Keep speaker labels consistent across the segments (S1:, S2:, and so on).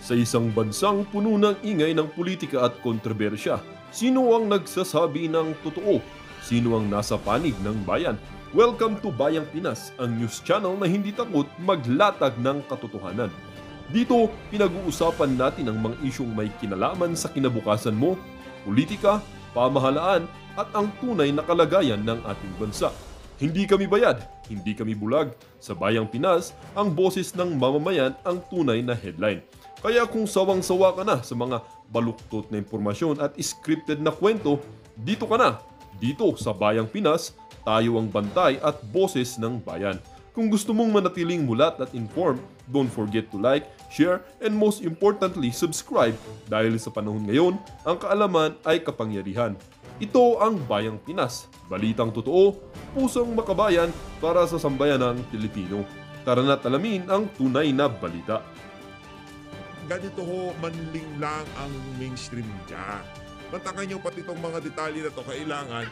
S1: Sa isang bansang puno ng ingay ng politika at kontrobersya, sino ang nagsasabi ng totoo? Sino ang nasa panig ng bayan? Welcome to Bayang Pinas, ang news channel na hindi takot maglatag ng katotohanan. Dito, pinag-uusapan natin ang mga isyong may kinalaman sa kinabukasan mo, politika, pamahalaan at ang tunay na kalagayan ng ating bansa. Hindi kami bayad, hindi kami bulag. Sa Bayang Pinas, ang boses ng mamamayan ang tunay na headline. Kaya kung sawang-sawa ka na sa mga baluktot na impormasyon at scripted na kwento, dito ka na. Dito sa Bayang Pinas, tayo ang bantay at boses ng bayan. Kung gusto mong manatiling mulat at informed, don't forget to like, share, and most importantly, subscribe dahil sa panahon ngayon, ang kaalaman ay kapangyarihan. Ito ang Bayang Pinas, balitang totoo, pusong makabayan para sa sambayanang Pilipino. Tara na't alamin ang tunay na balita.
S2: Ganito ho, manling lang ang mainstream media. Mantakan nyo pati itong mga detalye na to, kailangan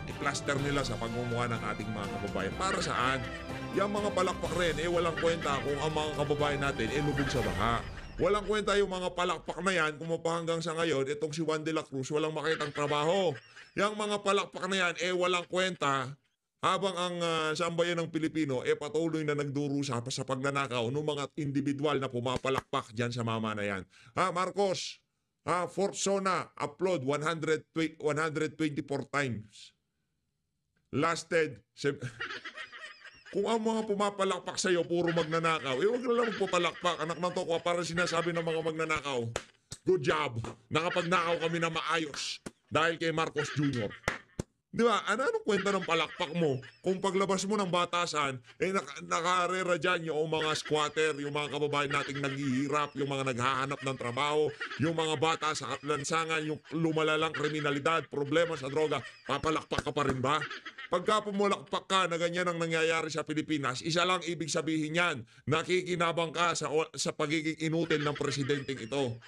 S2: i-plaster nila sa pagmumukha ng ating mga kababayan. Para saan? Yung mga palakpak rin, walang kwenta kung ang mga kababayan natin lubog sa baha. Walang kwenta yung mga palakpak na yan, kung hanggang sa ngayon, itong si Juan de la Cruz, walang makitang trabaho. Yung mga palakpak na yan, walang kwenta, habang ang sambayan ng Pilipino patuloy na nagdurusa sa pagnanakaw ng mga individual na pumapalakpak dyan sa mama na yan. Marcos, Fort Sona, upload 124 times. Lasted, kung ang mga pumapalakpak sa'yo puro magnanakaw, huwag na lang magpapalakpak. Anak ng tokwa, para sinasabi ng mga magnanakaw, good job, nakapagnakaw kami na maayos dahil kay Marcos Jr. Di ba? Anong kwenta ng palakpak mo? Kung paglabas mo ng batasan, nakarera dyan yung mga squatter, yung mga kababayan nating naghihirap, yung mga naghahanap ng trabaho, yung mga bata sa lansangan, yung lumalalang kriminalidad, problema sa droga, papalakpak ka pa rin ba? Pagka pumulakpak ka na ganyan ang nangyayari sa Pilipinas, isa lang ibig sabihin yan, nakikinabang ka sa pagiging inutil ng presidenteng ito.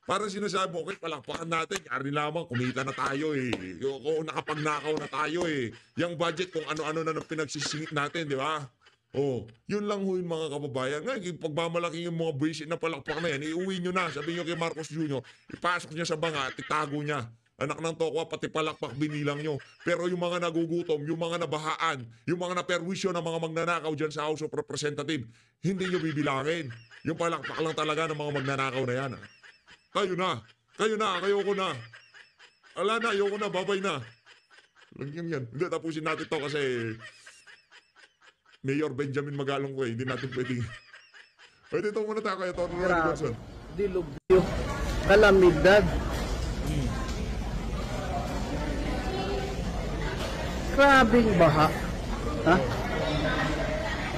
S2: Para sinasabi mo, okay, palakpakan natin, yari lamang, kumita na tayo o nakapagnakaw na tayo Yung budget kung ano-ano na pinagsisingit natin, di ba? Yun lang ho yung mga kababayan. Ngayon, pagmamalaki yung mga buwisit na palakpak na yan, iuwi nyo na, sabi nyo kay Marcos Jr., ipasok niya sa banga at itago niya. Anak ng tokwa, pati palakpak binilang nyo. Pero yung mga nagugutom, yung mga nabahaan, yung mga naperwisyo ng mga magnanakaw dyan sa House of Representatives, hindi nyo bibilangin. Yung palakpak lang talaga ng mga magnanakaw na yan. Kayo na, ayoko na. Ala na, ayoko na, babay na. Lang yan. Hindi, tapusin natin to kasi Mayor Benjamin Magalong ko hindi natin pwedeng. Pwede ito muna tayo kaya Tony Robinson.
S3: Dilubyo, kalamidad. Grabing baha. Ha?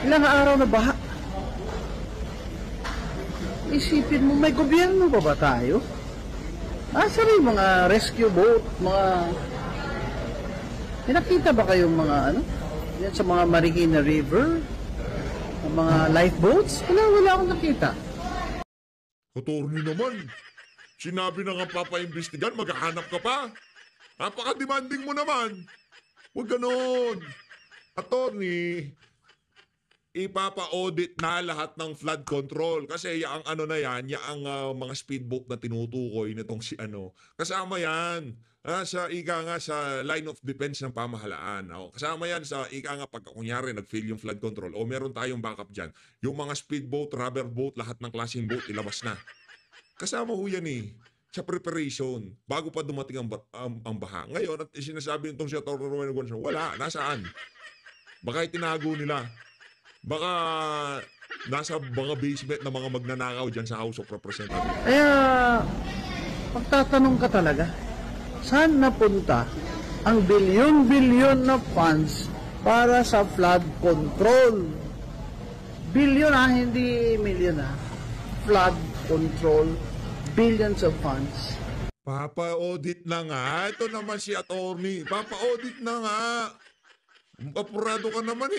S3: Ilang araw na baha. Isipin mo, may gobyerno ba tayo? Asa rin mga rescue boat, nakita ba kayong mga yan sa mga Marikina River? Mga lifeboats? Wala akong nakita.
S2: Attorney naman, sinabi na nga papaimbestigan, maghahanap ka pa. Napaka-demanding mo naman. Huwag ganon. Attorney, ipapa-audit na lahat ng flood control kasi ang na yan, ang mga speedboat na tinutukoy nitong kasama yan sa sa line of defense ng pamahalaan. Kasama yan sa pag kunyari nag-fail yung flood control meron tayong backup dyan. Yung mga speedboat, rubber boat, lahat ng klaseng boat ilabas na. Kasama ho yan sa preparation bago pa dumating ang baha. Ngayon, at sinasabi nitong si Atty. Rowena Gonzalo, wala, nasaan? Baka itinago nila. Baka nasa mga basement ng mga magnanakaw dyan sa House of Representatives.
S3: Kaya, pagtatanong ka talaga, saan napunta ang bilyon-bilyon na funds para sa flood control? Bilyon hindi milyon Flood control, billions of funds.
S2: Papa-audit na nga. Ito naman si attorney. Papa-audit na nga. Apurado ka naman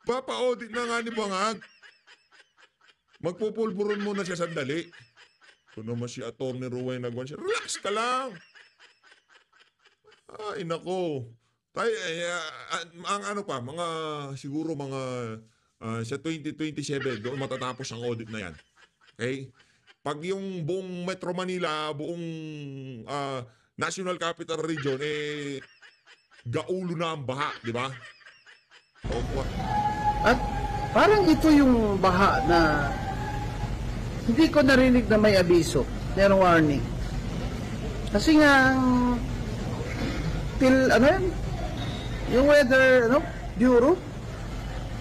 S2: Papa-audit na nga ni Bangag. Magpupulburon muna siya sandali. Ito naman si Atty. Rowena Gonzalo. Relax ka lang. Ay, nako. Tayo, ang mga siguro mga sa 2027, doon matatapos ang audit na yan. Okay? Pag yung buong Metro Manila, buong National Capital Region, gaulo na ang baha, di ba? Opo.
S3: At parang ito yung baha na hindi ko narinig na may abiso, merong warning. Kasi nga, yung weather, bureau,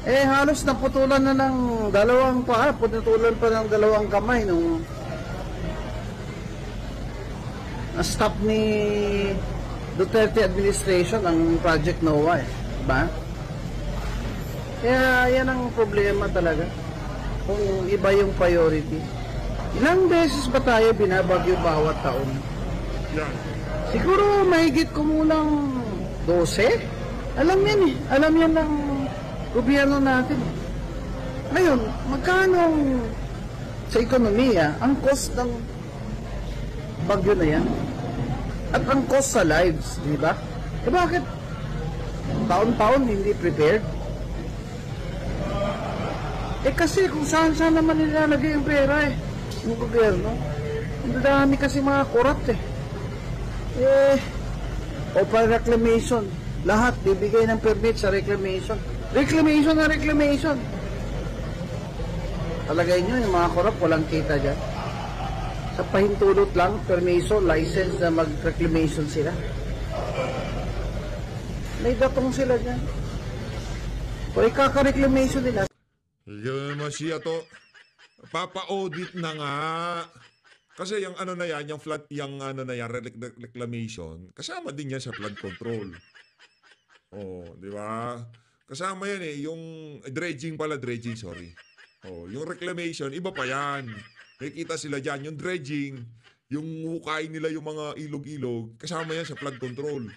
S3: halos naputulan na ng dalawang paa, putulan pa ng dalawang kamay nung na-stop ni Duterte administration ang Project NOAA, diba? Kaya yan ang problema talaga. Kung iba yung priority. Ilang beses ba tayo binabagyo bawat taon?
S2: Yan.
S3: Siguro mahigit kumulang 12? Alam yan eh. Alam yan ng gobyerno natin. Ngayon, magkano sa ekonomiya ang cost ng bagyo na yan? At ang cost sa lives, di ba? Bakit taon-taon hindi prepared? Kasi kung saan-saan naman nilalagay yung pera yung gobyerno. Ang dami kasi mga corrupt open reclamation. Lahat bibigay ng permit sa reclamation. Reclamation na reclamation. Talagay nyo yung mga corrupt, walang kita dyan. Sa pahintulot lang, permiso, license na mag-reclamation sila. May datong sila dyan. O ikaka-reclamation nila.
S2: Yun naman siya to. Papa-audit na nga. Kasi yung ano na yan, yung flood, yung ano na yan, reclamation, kasama din yan sa flood control. Oh, di ba? Kasama yan yung dredging, sorry. Oh, yung reclamation, iba pa yan. Nakikita sila dyan, yung dredging, yung hukay nila yung mga ilog-ilog, kasama yan sa flood control.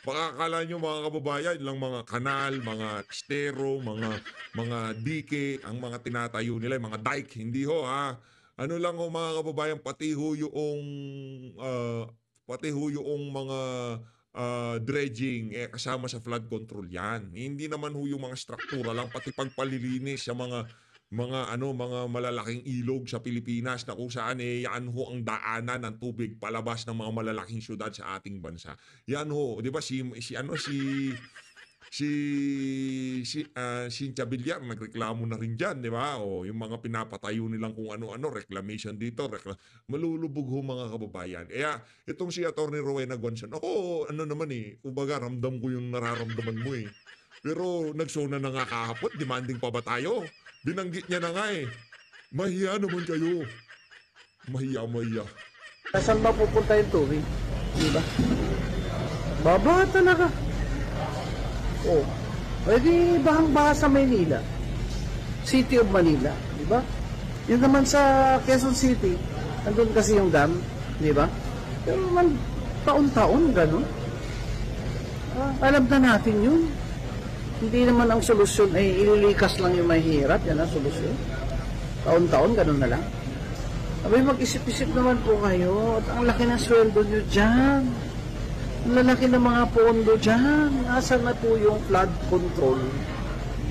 S2: Baka akala nyo mga kababayan, lang mga kanal, mga estero, mga dike, ang mga tinatayo nila, mga dike, hindi ho ha. Ano lang ho mga kababayan, pati ho yung mga dredging, kasama sa flood control yan. Hindi naman ho yung mga struktura lang, pati pagpalilinis sa mga malalaking ilog sa Pilipinas na kung saan yan ho ang daanan ng tubig palabas ng mga malalaking syudad sa ating bansa. Yan ho, 'di ba si Cynthia Villar nagreklamo na rin diyan, 'di ba? O yung mga pinapatayo nilang kung ano-ano, reclamation dito, malulubog ho mga kababayan. Kaya itong si Attorney Rowena Guanzon, ako naman kumbaga ramdam ko yung nararamdaman mo Pero nagsona na nga kahapon, demanding pa ba tayo? Binanggit niya na nga Mahiya naman kayo. Mahiya.
S3: Saan ba pupunta yung tubig? Di ba? Baba talaga. Pwede bahang-baha sa Maynila. City of Manila. Di ba? Yun naman sa Quezon City. Nandun kasi yung dam. Di ba? Pero naman, taon-taon, gano'n. Alam na natin yun. Hindi naman ang solusyon ay ililikas lang yung mahirap. Yan ang solusyon. Taon-taon, ganun na lang. Abay, mag-isip-isip naman po kayo. At ang laki ng sweldo nyo dyan. Ang lalaki ng mga pondo dyan. Nasaan na po yung flood control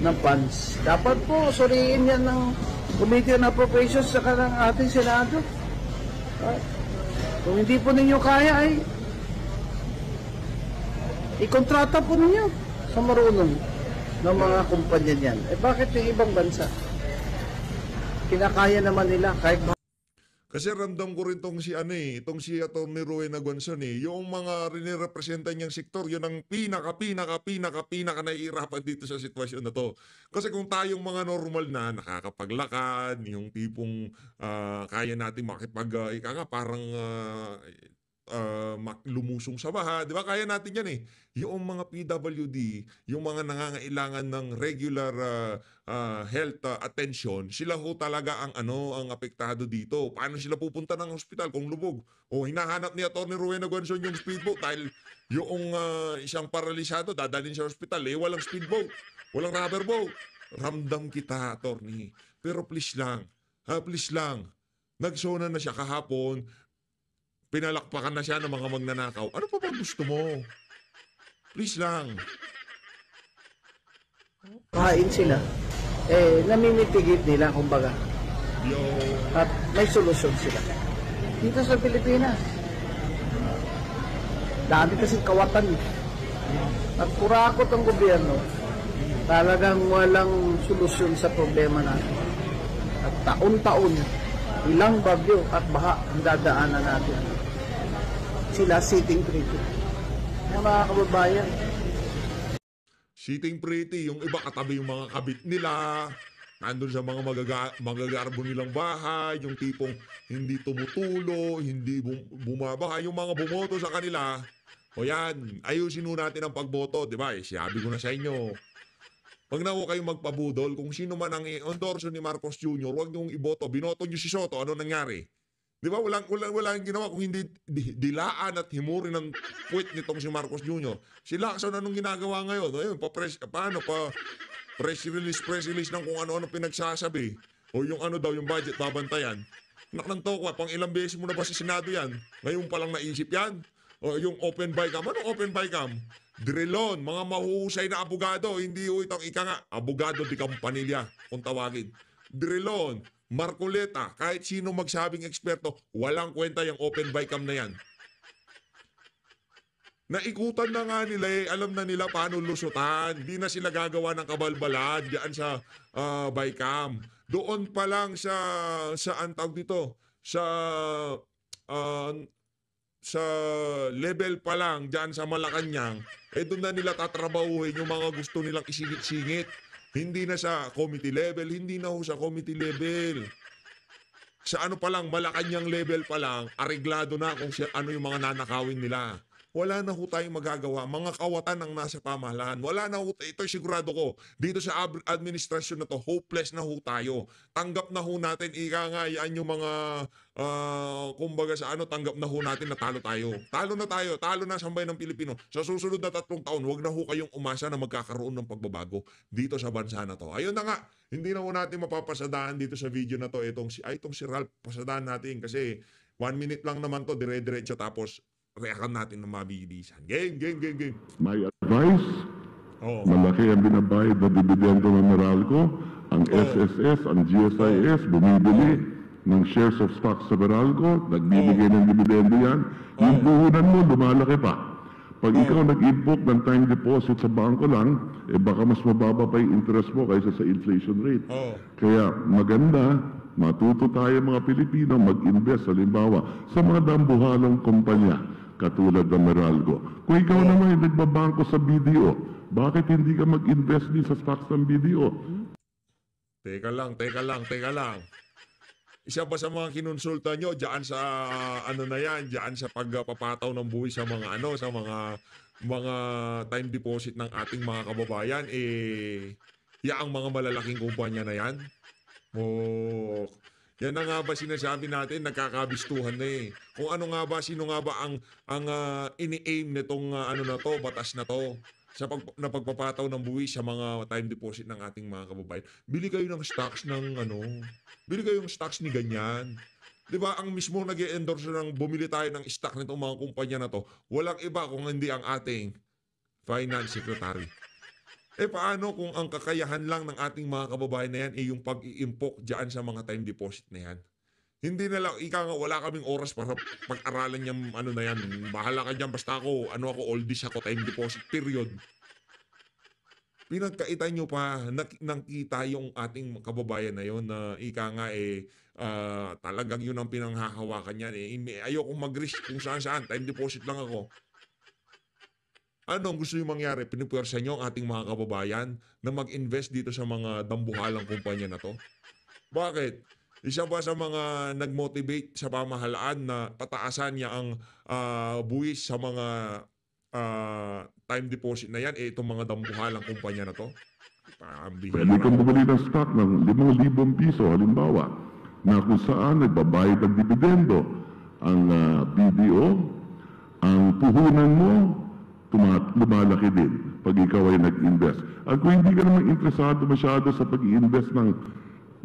S3: ng funds? Dapat po, suriin yan ng Committee on Appropriations sa ng ating Senado. Kung hindi po ninyo kaya ay ikontrata po ninyo sa marunong ng mga kumpanya niyan. Bakit yung ibang bansa? Kinakaya naman nila kahit
S2: kasi ramdam ko rin itong si Atty. Rowena Guanzon yung mga rinirepresentan niyang sektor, yun ang pinaka nahihirapan dito sa sitwasyon na to. Kasi kung tayong mga normal na nakakapaglakad, yung tipong kaya natin lumusong sa baha, di ba? Kaya natin yan Yung mga PWD, yung mga nangangailangan ng regular health attention, sila ho talaga ang apektado dito. Paano sila pupunta ng ospital kung lubog? O hinahanap ni Atty. Rowena Guanzon yung speedboat dahil yung isang paralisado dadalhin sa ospital, walang speedboat, walang rubber boat. Ramdam kita, attorney. Pero please lang, nagsona na siya kahapon, pinalakpakan na siya ng mga magnanakaw. Ano pa ba gusto mo? Please lang.
S3: kain sila. namimitigit nila, kumbaga.
S2: Yo.
S3: At may solusyon sila. Dito sa Pilipinas, dami kasi kawatan. At kurakot ang gobyerno, talagang walang solusyon sa problema natin. At taon-taon, ilang bagyo at baha ang dadaanan natin. Sila sitting pretty. Mga kababayan,
S2: Sitting pretty, yung iba katabi yung mga kabit nila, nandun sa mga magagarbo nilang bahay, yung tipong hindi tumutulo, hindi bumabaha, yung mga bumoto sa kanila. O yan, ayusin mo natin ang pagboto, di ba? Sabi ko na sa inyo, pag na ho kayong magpabudol, kung sino man ang endorso ni Marcos Jr., huwag niyong iboto. Binoto niyo si Soto, ano nangyari? Di ba? Walang ginawa kung hindi dilaan at himurin ng puwit nitong si Marcos Jr. Si Lacson, anong ginagawa ngayon? Ayun, press release ng kung ano-ano pinagsasabi. O yung ano daw, yung budget, babantayan. Anak ng tokwa, pang ilang beses mo na ba sa Senado yan? Ngayon pa lang naisip yan? O yung open by cam. Anong open by cam? Drilon, mga mahuhusay na abogado. Hindi ho itong ika nga. Abogado di Campanilla, kung tawagin. Drilon, Marcoleta, kahit sino magsabing eksperto, walang kwenta yung open by cam na yan. Naikutan na nga nila alam na nila paano lusutan. Di na sila gagawa ng kabalbalan diyan sa by cam. Doon pa lang sa antawag dito, sa level pa lang diyan sa Malacanang, doon na nila tatrabahuhin yung mga gusto nilang isingit-singit. Hindi na sa committee level, hindi na ho sa committee level. Sa ano pa lang, Malacanang level pa lang, areglado na kung ano yung mga nanakawin nila. Wala na ho tayong magagawa. Mga kawatan ang nasa pamahalaan. Wala na ho, ito sigurado ko. Dito sa administrasyon na to, hopeless na ho tayo. Tanggap na ho natin, ika nga, yan yung mga, kumbaga sa ano, tanggap na ho natin na talo tayo. Talo na tayo, talo na sambayan ng Pilipino. Sa susunod na 3 taon, wag na ho kayong umasa na magkakaroon ng pagbabago dito sa bansa na to. Ayun na nga, hindi na ho natin mapapasadahan dito sa video na to. Itong si Ralph, pasadahan natin kasi 1 minute lang naman to, dire-diretso tapos reakan natin ng mabilisan. Game.
S4: My advice, malaki ang binabayad na dividendo ng Meralco. Ang SSS, ang GSIS, bumibili ng shares of stocks sa Meralco. Nagbibigay ng dividendo yan. Yung puhunan mo, lumalaki pa. Pag ikaw nag-inbook ng time deposit sa bangko lang, baka mas mababa pa yung interest mo kaysa sa inflation rate. Kaya maganda, matuto tayo mga Pilipino mag-invest halimbawa sa mga dambuhalang kumpanya katulad ng Meralco. Kung ikaw naman yung nagbabangko sa BDO, bakit hindi ka mag-invest din sa stocks ng BDO?
S2: Teka lang. Isa pa sa mga kinonsulta nyo, diyan sa diyan sa pagpapataw ng buhay sa mga sa mga time deposit ng ating mga kababayan, yaang mga malalaking kumpanya na yan. Yan na nga ba sinasabi natin, nagkakabistuhan na Kung ano nga ba, sino nga ba ang ini-aim nitong batas na to sa pagpapataw ng buwis sa mga time deposit ng ating mga kababayan. Bili kayo ng stocks bili kayo ng stocks ni ganyan. 'Di ba? Ang mismo nag-endorse ng bumili tayo ng stock nitong mga kumpanya na to, walang iba kung hindi ang ating finance secretary. Paano kung ang kakayahan lang ng ating mga kababayan na yan yung pag-iimpok dyan sa mga time deposit na yan? Hindi na lang, wala kaming oras para pag-aralan yung na yan. Bahala ka dyan, basta ako oldies ako, time deposit, period. Pinagkaitan nyo pa, nakita yung ating kababayan na yun na talagang yun ang pinanghahawakan yan. Ayokong mag-risk kung saan-saan, time deposit lang ako. Anong gusto yung mangyari? Pinupuwersa nyo ang ating mga kababayan na mag-invest dito sa mga dambuhalang kumpanya na to? Bakit? Isa ba sa mga nag-motivate sa pamahalaan na pataasan niya ang buwis sa mga time deposit na yan, itong mga dambuhalang kumpanya na to?
S4: Pwede kang bumili ng stock ng 5,000 piso, halimbawa, na kung saan nagbabayad ng dividendo ang BDO, ang puhunan mo, lumalaki din pag ikaw ay nag-invest. At kung hindi ka naman interesado masyado sa pag-i-invest ng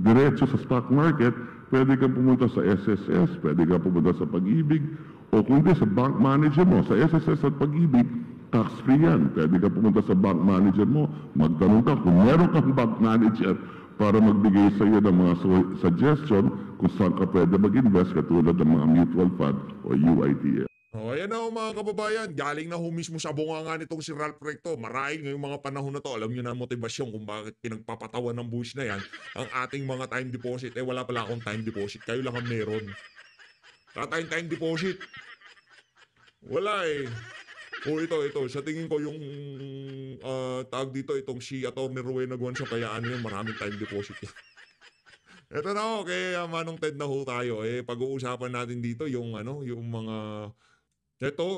S4: diretso sa stock market, pwede kang pumunta sa SSS, pwede kang pumunta sa Pag-ibig, o kung hindi sa bank manager mo. Sa SSS at Pag-ibig, tax-free yan. Pwede kang pumunta sa bank manager mo, magtanong ka kung meron kang bank manager, para magbigay sa iyo ng mga suggestion kung saan ka pwede mag-invest katulad ng mga mutual fund o UITF.
S2: O, ayan na mga kababayan, galing na ho mismo sa bunganga nitong si Ralph Recto. Marahil ngayong mga panahon na to, alam nyo na ang motibasyon kung bakit pinagpapatawan ng bush na yan. Ang ating mga time deposit, wala pala akong time deposit, kayo lang ang meron. Tatayong time deposit. Wala eh. O ito, sa tingin ko yung tawag dito, itong si Atty. Rowena Guanzo, kaya ano yun, maraming time deposit yan. Ito na ho, kay Manong Ted na ho tayo. Pag-uusapan natin dito yung yung mga ito.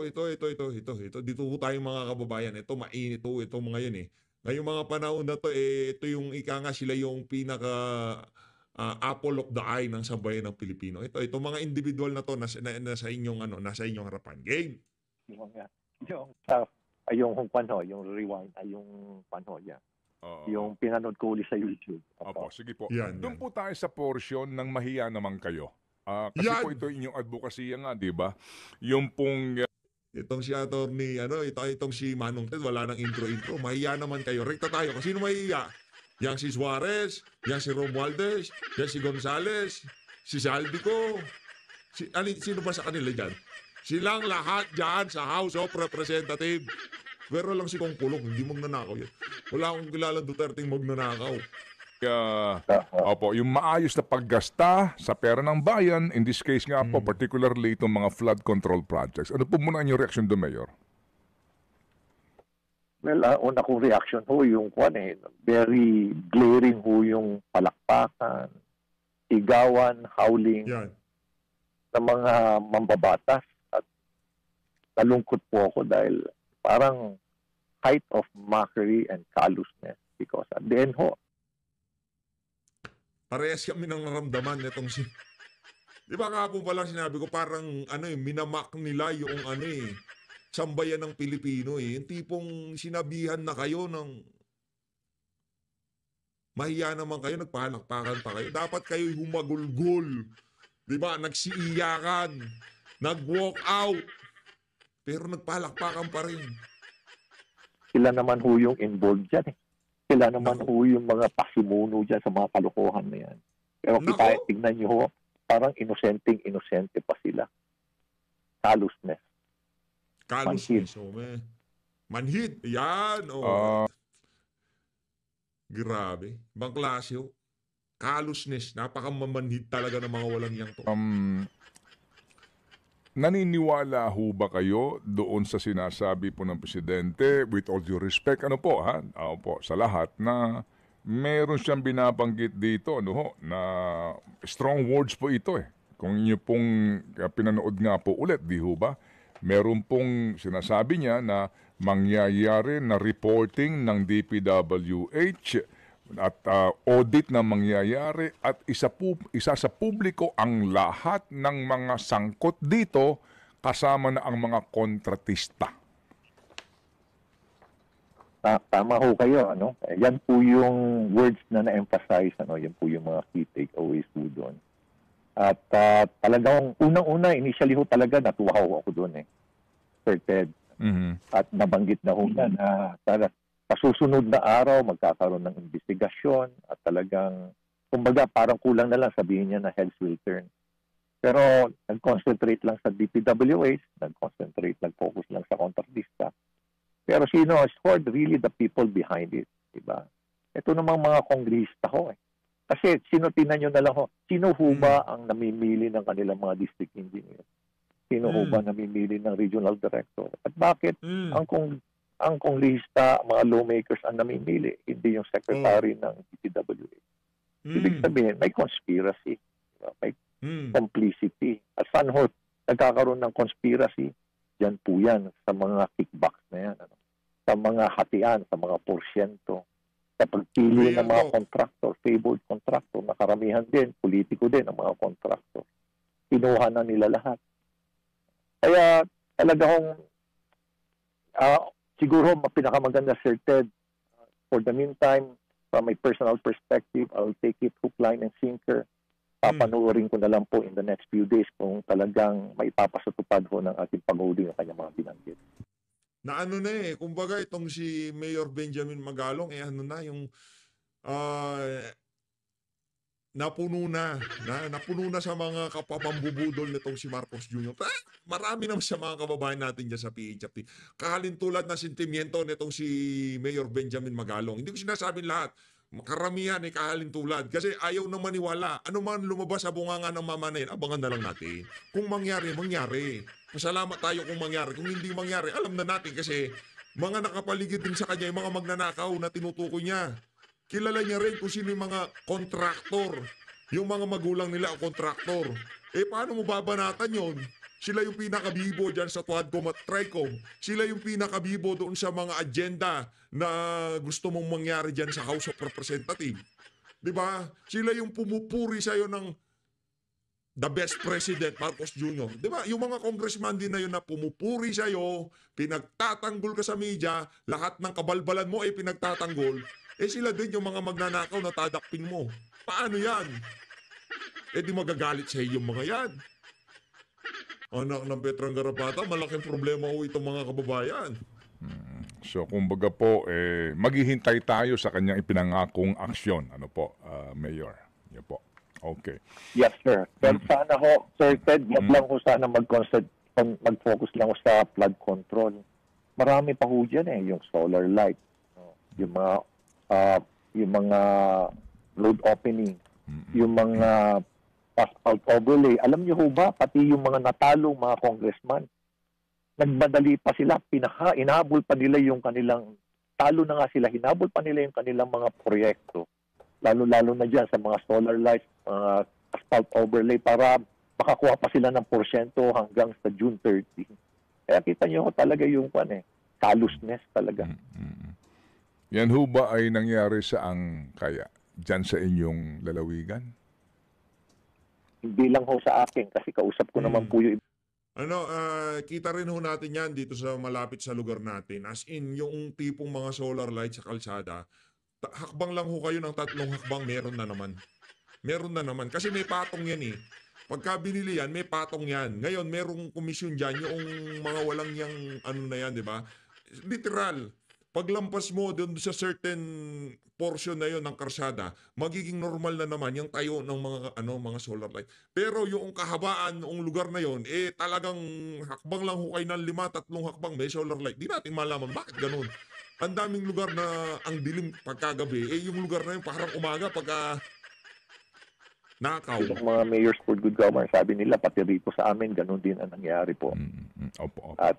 S2: Dito ho tayo mga kababayan. Ito mainit ho, ito mga yan eh. Ngayong mga panahon na to, ito yung ika nga sila yung pinaka apple of the eye ng sambayan ng Pilipino. Ito mga individual na to nasa inyong nasa inyong harapan. Game.
S5: Yung pano, yung rewind, yung pano niya. Yung pinanood ko ulit sa YouTube.
S6: Opo, sige po.
S2: Yan.
S6: Doon po tayo sa portion ng mahiya naman kayo. Kasi
S2: Yan.
S6: po ito inyong advocacy nga, di ba? Yung pong
S2: Itong si Atty. Itong si Manong Ted, wala nang intro. Mahiya naman kayo. Rekta tayo. Kasi sino mahiya? Yang si Suarez, yang si Romualdez, yang si Gonzales, si Saldico. Sino ba sa kanila dyan? Silang lahat dyan sa House of Representatives. Pero lang si Kong Pulong, hindi magnanakaw yan. Wala akong kilalang Duterte magnanakaw.
S6: opo, yung maayos na paggasta sa pera ng bayan, in this case nga po, particularly itong mga flood control projects. Ano po muna ang reaction do, Mayor?
S5: Well, una kong reaction ho, yung very glaring ho yung palakpakan, sigawan, howling
S2: Yan.
S5: ng mga mambabatas. At nalungkot po ako dahil parang height of mockery and callousness because at the end ho,
S2: Parehas kami nang naramdaman nitong si... Di ba kahapon pa lang sinabi ko, parang minamak nila yung sambayan ng Pilipino eh. Yung tipong sinabihan na kayo ng... Mahiya naman kayo, nagpalakpakan pa kayo. Dapat kayo humagulgol. Di ba? Nagsiiyakan. Nag-walk out. Pero nagpalakpakan pa rin.
S5: sila naman ho yung involved dyan eh. Sila naman ho yung mga pasimuno dyan sa mga kalokohan na yan. Pero tignan nyo ho, parang inosente pa sila. Callousness.
S2: Callousness. Manhid. Yan. Oh. Grabe. Ibang klase ho. Callousness. Napakamamanhid talaga ng mga walang yang to.
S6: Naniniwala ho ba kayo doon sa sinasabi po ng Presidente, with all due respect, sa lahat, na meron siyang binabanggit dito, na strong words po ito eh. Kung inyo pong pinanood nga po ulit, di ho ba? Meron pong sinasabi niya na mangyayari na reporting ng DPWH at audit na mangyayari at isa sa publiko ang lahat ng mga sangkot dito kasama na ang mga kontratista.
S5: Tama ho kayo, Yan po yung words na na-emphasize, Yan po yung mga key takeaways po doon. At talagang unang-una, initially ho talaga natuwa ho ako doon Sir Ted. At nabanggit na ho na sa susunod na araw, magkakaroon ng investigasyon at talagang, kumbaga, parang kulang na lang sabihin niya na heads will turn. Pero nag-concentrate lang sa DPWH, nag-focus lang sa kontratista. Pero sino scored really the people behind it, diba? Ito namang mga kongrista ho Kasi tinan nyo na lang sino ho ba ang namimili ng kanilang mga district engineer? Sino ho ba namimili ng regional director? At bakit ang konglista, mga lawmakers ang namimili, hindi yung secretary ng DPWH. Ibig sabihin, may conspiracy, may complicity. At saan ho nagkakaroon ng conspiracy? Diyan po yan, sa mga kickbacks na yan. Sa mga hatian, sa mga porsyento, sa pagpili ng mga contractor, favored contractor, na karamihan din, politiko din ang mga contractor. Kinuha na nila lahat. Kaya talagang siguro pinakamaganda, Sir Ted, for the meantime, from my personal perspective, I'll take it hook, line, and sinker. Papanoorin ko na lang po in the next few days kung talagang may papasatupad ho ng ating Pangulo yung kanyang mga binanggit.
S2: Na kumbaga itong si Mayor Benjamin Magalong, yung napuno na sa mga kapapambubudol nitong si Marcos Jr. Marami naman sa mga kababayan natin dyan sa PHFT. Kahalintulad na sentimiento nitong si Mayor Benjamin Magalong. Hindi ko sinasabing lahat. Karamihan ay kahalintulad kasi ayaw na maniwala. Ano man lumabas sa bunganga ng mama na yun, abangan na lang natin. Kung mangyari, mangyari. Pasalamat tayo kung mangyari. Kung hindi mangyari, alam na natin kasi mga nakapaligid din sa kanya, yung mga magnanakaw na tinutukoy niya. Kilala niya rin kung sino yung mga kontraktor. Yung mga magulang nila ang kontraktor. Paano mo babanatan yon? Sila yung pinakabibo dyan sa Tuadcom at Tricom. Sila yung pinakabibo doon sa mga agenda na gusto mong mangyari dyan sa House of Representatives. Diba? Sila yung pumupuri sa'yo ng the best president, Marcos Jr. Diba? Yung mga congressman din na yun na pumupuri sa'yo, pinagtatanggol ka sa media, lahat ng kabalbalan mo ay pinagtatanggol, sila din yung mga magnanakaw na tadakpin mo. Paano yan? Di magagalit sa iyo yung mga yan. Anak ng Petrang Garapata, malaking problema ho itong mga kababayan.
S6: So, kumbaga po, maghihintay tayo sa kanyang ipinangakong aksyon. Ano po, Mayor? Yan po. Okay.
S5: Yes, sir. Pero sana ho, Sir Ted, wag lang ho sana mag-focus lang ho sa flood control. Marami pa ho dyan yung solar light, yung mga road opening, yung mga asphalt overlay. Alam niyo ho ba, pati yung mga natalong mga congressman, nagmadali pa sila, inahabol pa nila yung kanilang, talo na nga sila, hinabol pa nila yung kanilang mga proyekto. Lalo-lalo na dyan sa mga solar lights, asphalt overlay para makakuha pa sila ng porsyento hanggang sa June 30. Kaya kita niyo talaga yung callousness talaga.
S6: Yan ho ba ay nangyari saang kaya? Diyan sa inyong lalawigan?
S5: Hindi lang ho sa akin kasi kausap ko naman po yung
S2: kita rin ho natin yan dito sa malapit sa lugar natin. As in, yung tipong mga solar lights sa kalsada, hakbang lang ho kayo ng 3 hakbang, meron na naman. Meron na naman. Kasi may patong yan Pagka binili yan, may patong yan. Ngayon, merong komisyon dyan, yung mga walang yung na yan, di ba? Literal. Paglampas mo doon sa certain portion na yon ng karsada, magiging normal na naman yung tayo ng mga solar light. Pero yung kahabaan ng lugar na yon, talagang hakbang lang hukay ng 5, 3 hakbang may solar light. Di natin malaman bakit ganun. Ang daming lugar na ang dilim pagkagabi, yung lugar na yun parang umaga pagka nakaw.
S5: Yung mga mayors for good government, sabi nila pati rito sa amin, ganun din ang nangyari po.
S6: Opo.
S5: At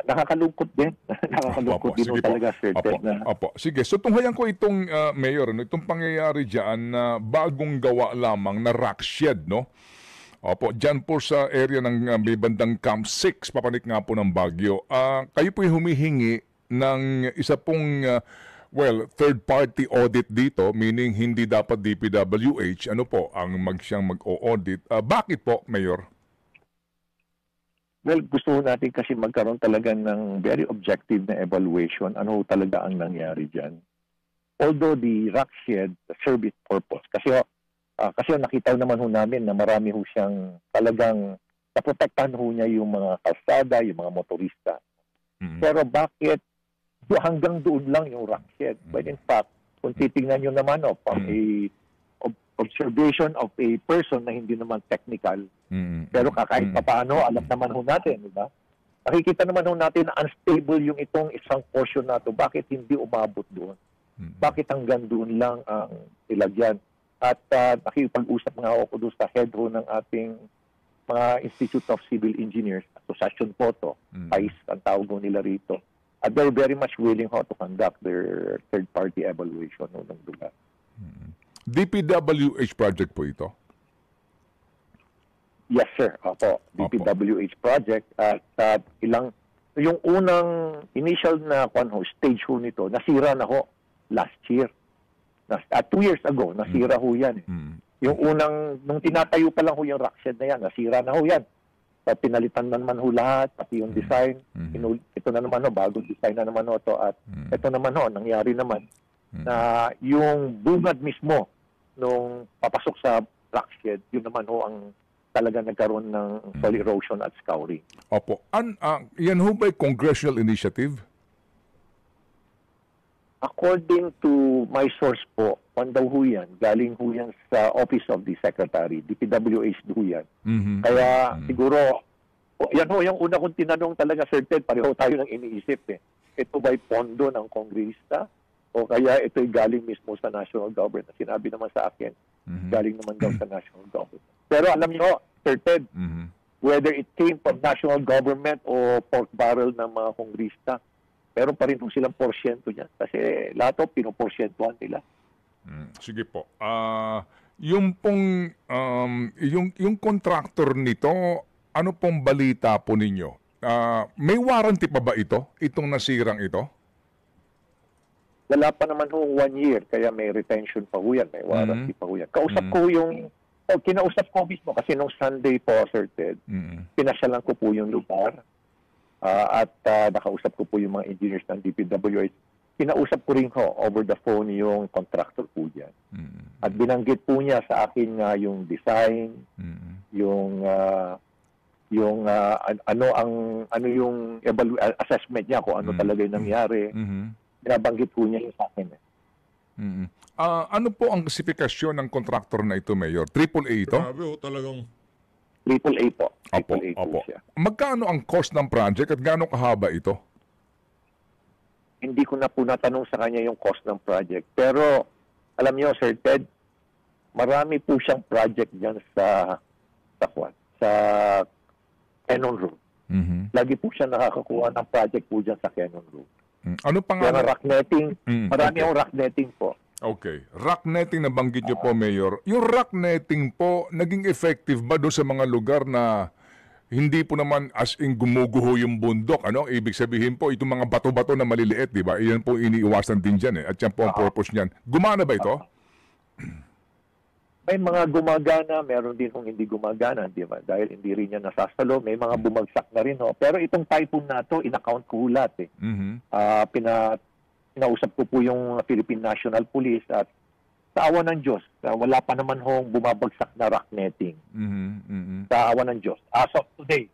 S5: nakakalungkot din. Nakakalungkot din talaga, Sir Ted.
S6: Opo. Sige, so tunghayan ko itong Mayor, itong pangyayari dyan na bagong gawa lamang na rock shed, no? Opo, dyan po sa area ng may bandang Camp 6, papanik nga po ng Baguio. Kayo po'y humihingi ng isa pong third-party audit dito, meaning hindi dapat DPWH, ano po, ang siyang mag-o-audit. Bakit po, Mayor?
S5: Well, gusto natin kasi magkaroon talaga ng very objective na evaluation. Ano talaga ang nangyari dyan? Although the rock shed serve its purpose. Kasi nakita naman ho namin na marami ho siyang talagang naprotektahan ho niya yung mga kalsada, yung mga motorista. Pero bakit hanggang doon lang yung rock shed? But in fact, kung titingnan nyo naman from a observation of a person na hindi naman technical, pero kahit papaano, alam naman ho natin, di ba? Nakikita naman ho natin na unstable yung itong isang portion na to. Bakit hindi umabot doon? Bakit hanggang doon lang ang ilagyan? At nakipag-usap nga ako doon sa head ho ng ating mga Institute of Civil Engineers, Association po to, PAIS, ang tawag nila rito. At they're very much willing to conduct their third-party evaluation ng lugar.
S6: DPWH project po ito?
S5: Yes, sir. Opo. DPWH project. At yung unang initial na stage ho nito, nasira na ho last year. 2 years ago, nasira ho yan. Yung nung tinatayo pa lang ho yung rock shed na yan, nasira na ho yan. Pinalitan na naman ho lahat, pati yung design. Ito na naman ho, bagong design na naman ho to. At ito naman ho, nangyari naman na yung bungad mismo nung papasok sa rock shed, yun naman ho ang talaga nagkaroon ng soil erosion at scouring.
S6: Opo. Yan ho ba'y congressional initiative?
S5: According to my source po, kung daw ho yan, galing ho yan sa Office of the Secretary, DPWH ho yan. Kaya siguro, yan ho, yung una kong tinanong talaga, Sir Ted, pareho tayo nang iniisip eh. Ito ba'y pondo ng kongrista? O kaya ito'y galing mismo sa national government? Sinabi naman sa akin, galing naman daw sa national government. Pero alam niyo, Sir Ted, whether it came from national government o pork barrel ng mga kongrista, meron pa rin po silang porsyento niyan. Kasi lahat o pinoporsyentuhan nila.
S6: Sige po. Yung pong, yung contractor nito, ano pong balita po ninyo? May warranty pa ba ito? Itong nasirang ito?
S5: Wala pa naman ho 1 year, kaya may retention pa ho yan, may warranty pa ho yan. Kausap ko yung, kinausap ko mismo kasi nung Sunday po, Sir Ted, pinasyalan ko po yung lugar at nakausap ko po yung mga engineers ng DPWH. Kinausap ko rin ho over the phone yung contractor po yan. At binanggit po niya sa akin yung design, yung ano yung assessment niya kung ano talaga yung nangyari. Binabanggit po niya yung sa akin.
S6: Ano po ang klasifikasyon ng contractor na ito, Mayor? AAA ito?
S2: Grabe talagang...
S5: AAA po.
S6: Opo,
S5: AAA
S6: opo.
S5: po siya.
S6: Magkano ang cost ng project at gaano kahaba ito?
S5: Hindi ko na po natanong sa kanya yung cost ng project. Pero, alam niyo, Sir Ted, marami po siyang project dyan sa Cannon Road. Lagi po siya nakakakuha ng project po dyan sa Cannon Road.
S6: Ano pangalan?
S5: Rock netting. Marami ang rock netting po.
S6: Okay. Rock netting na banggit niyo po, Mayor. Yung rock netting po, naging effective ba doon sa mga lugar na hindi po naman as in gumuguho yung bundok? Ano? Ibig sabihin po, itong mga bato-bato na maliliit, di ba? Iyan po iniiwasan din dyan eh. At yan po ang purpose niyan. Gumana ba ito?
S5: May mga gumagana, meron din kung hindi gumagana, di ba? Dahil hindi rin yan nasasalo, may mga bumagsak na rin. Ho. Pero itong typhoon na to, in-account ko lahat eh. Pinausap ko po yung Philippine National Police at sa awa ng Diyos, wala pa naman hong bumabagsak na rock netting. Sa awa ng Diyos. As of today,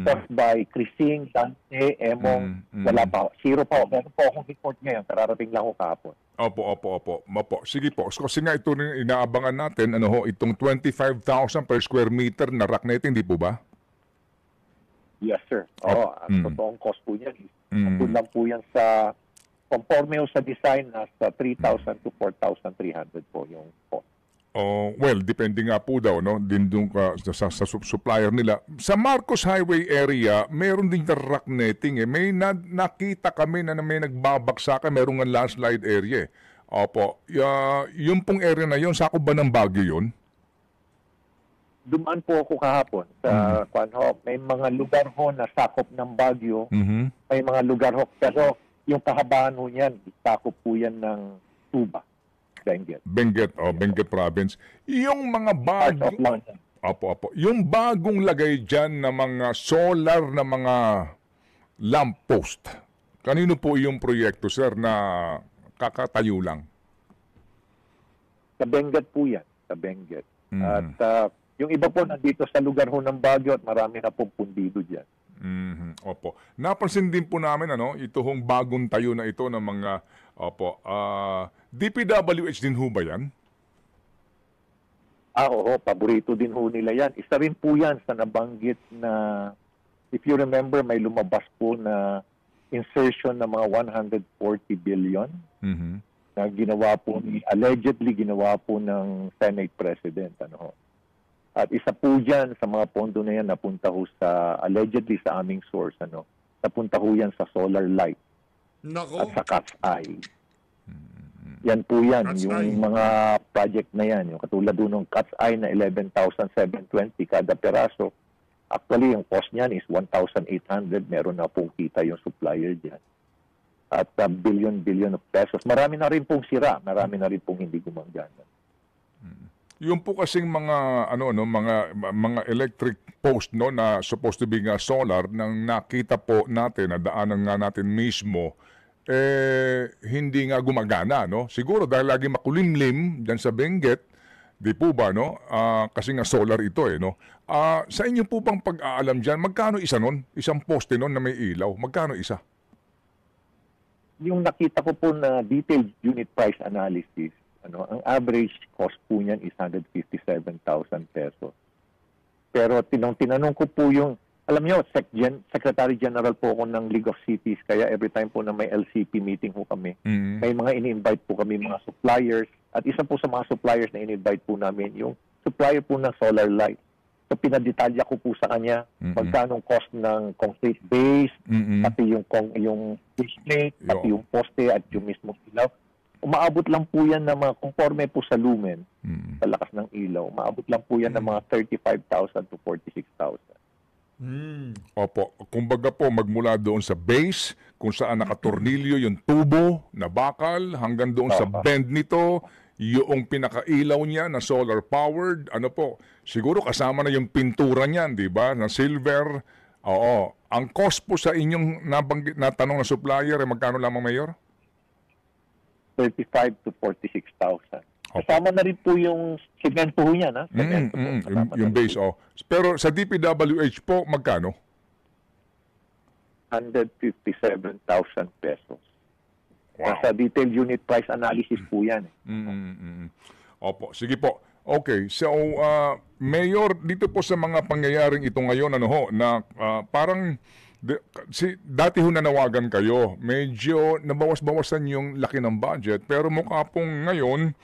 S5: caused by Crising, Dante, Emong, wala pa. Zero pa. Meron po akong report ngayon, kararating lang ako kahapon.
S6: Opo. Sige po. Kasi nga ito rin inaabangan natin, itong 25,000 per square meter na rock netting, di po ba?
S5: Yes, sir. Oo, totoong cost po niyan. Lang po yan sa conforme sa design nasa 3,000 to 4,300 po yung cost.
S6: Well, depende nga po daw din doon sa supplier nila. Sa Marcos Highway area, meron din na rock netting eh. May nakita kami na may nagbabagsakan, meron nga landslide area eh. Opo. Yung pong area na yun, sakop ba ng Baguio yun?
S5: Dumaan po ako kahapon sa may mga lugar ho na sakop ng Baguio. May mga lugar ho, pero yung kahabaan ho niyan, sakop po yan ng Tuba, Benguet.
S6: Benguet Province. Yung mga bagong... Opo. Yung bagong lagay dyan na mga solar na mga lamppost, kanino po yung proyekto, sir, na kakatayo lang?
S5: Sa Benguet po yan, sa Benguet. At yung iba po nandito sa lugar ho ng Baguio at marami na pong pundido dyan.
S6: Opo. Napansin din po namin ito hong bagong tayo na ito ng mga DPWH din ho ba yan?
S5: Oo, paborito din ho nila yan. Isa rin po yan sa nabanggit na, if you remember, may lumabas po na insertion ng mga 140 billion na allegedly ginawa po ng Senate President. At isa po dyan sa mga pondo na yan napunta ho allegedly sa aming source, napunta ho yan sa solar light.
S2: Nako.
S5: At sa cat's eye. Yan po yan,
S2: Cat's
S5: yung
S2: eye.
S5: mga project na yan, yung katulad doon ng cat's eye na 11,720 kada peraso. Actually, yung cost niyan is 1,800. Meron na pong kita yung supplier dyan. At billion of pesos. Marami na rin pong sira, marami na rin pong hindi gumagana.
S6: Yung po kasing mga mga electric post na supposed to be nga solar nang nakita po natin na daanan nga natin mismo hindi nga gumagana siguro dahil lagi makulimlim diyan sa Benguet, di po ba kasi nga solar ito sa inyo po bang pag-aalam diyan magkano isa isang poste na may ilaw, magkano isa?
S5: yung nakita ko po na detailed unit price analysis, ang average cost po niyan is 157,000 pesos. Pero tinanong ko po yung, alam niyo, Secretary General po ako ng League of Cities, kaya every time po na may LCP meeting po kami, may mga ini-invite po kami mga suppliers, at isa po sa mga suppliers na ini-invite po namin, yung supplier po ng solar light. So pinadetalya ko po sa kanya magkano cost ng concrete base, pati yung base plate, pati yung poste at yung mismong ilaw. Umaabot lang po yan na mga conforme po sa lumen, sa lakas ng ilaw. Umaabot lang po yan ng mga 35,000 to 46,000.
S6: Opo, kumbaga po magmula doon sa base, kung saan nakatornilyo yung tubo na bakal, hanggang doon sa bend nito, yung pinakailaw niya na solar powered, siguro kasama na yung pintura niyan, di ba, na silver. Oo, ang cost po sa inyong natanong na supplier, magkano lamang, Mayor?
S5: 35 to 46,000. Kasama na rin po yung semento niya,
S6: yung base, Pero sa DPWH po, magkano?
S5: 157,000 pesos.
S6: Wow.
S5: Sa detailed unit price analysis po yan.
S6: Opo, sige po. Okay, so Mayor, dito po sa mga pangyayaring ito ngayon, na parang dati ho nanawagan kayo, medyo nabawas-bawasan yung laki ng budget, pero mukha pong ngayon,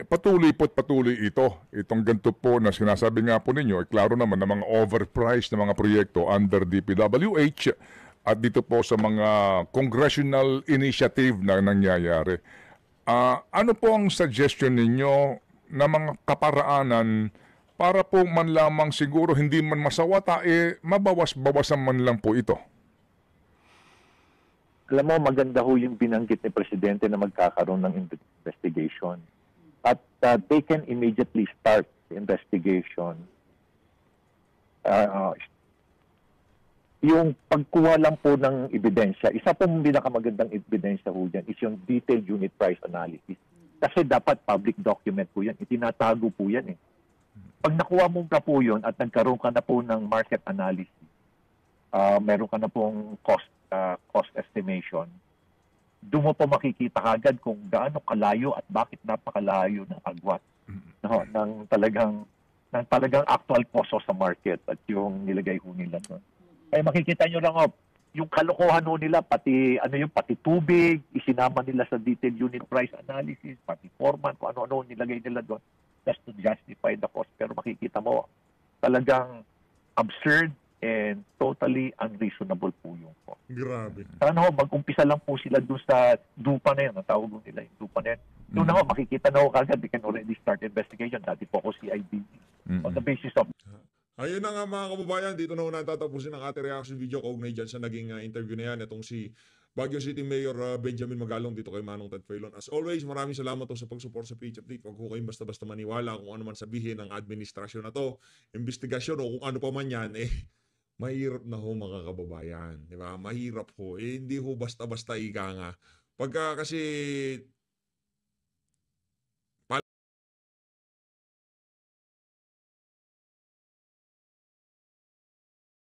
S6: patuloy ito. Itong ganito po na sinasabi nga po ninyo, klaro naman na mga overpriced na mga proyekto under DPWH, at dito po sa mga congressional initiative na nangyayari. Ano po ang suggestion ninyo na mga kaparaanan para po man lamang siguro hindi man masawata, mabawas-bawasan man lang po ito?
S5: Alam mo, maganda ho yung binanggit ni Presidente na magkakaroon ng investigation. At they can immediately start the investigation. Yung pagkuha lang po ng ebidensya, isa pong pinakamagandang ebidensya po dyan is yung detailed unit price analysis. Kasi dapat public document po yan. Itinatago po yan. Pag nakuha mo na po yun at nagkaroon ka na po ng market analysis, meron ka na pong cost estimation, doon mo po makikita agad kung gaano kalayo at bakit napakalayo ng agwat ng talagang actual cost sa market at yung nilagay ho nila doon. Ay makikita nyo lang yung kalokohan nila, pati tubig, isinama nila sa detailed unit price analysis, pati foreman, kung ano-ano nilagay nila doon just to justify the cost. Pero makikita mo, talagang absurd and totally unreasonable po yung cost.
S2: Grabe.
S5: Sana mag-umpisa lang po sila doon sa dupa na yun, ang tawag nila yung dupa na yun. Doon na makikita na kagad, they can already start investigation. Dati po ako CID. On the basis of
S2: Ayun na nga mga kababayan, dito na natatapusin ang ating reaction video kaugnay dyan sa naging interview na yan. Itong si Baguio City Mayor Benjamin Magalong dito kay Manong Ted Filon. As always, maraming salamat sa pag-support sa PH Update. Huwag ko kayong basta-basta maniwala kung ano man sabihin ng administrasyon na to, investigasyon o kung ano pa man yan, mahirap na ho mga kababayan. Di ba? Mahirap ho. Hindi ho basta-basta ika nga. Pagka kasi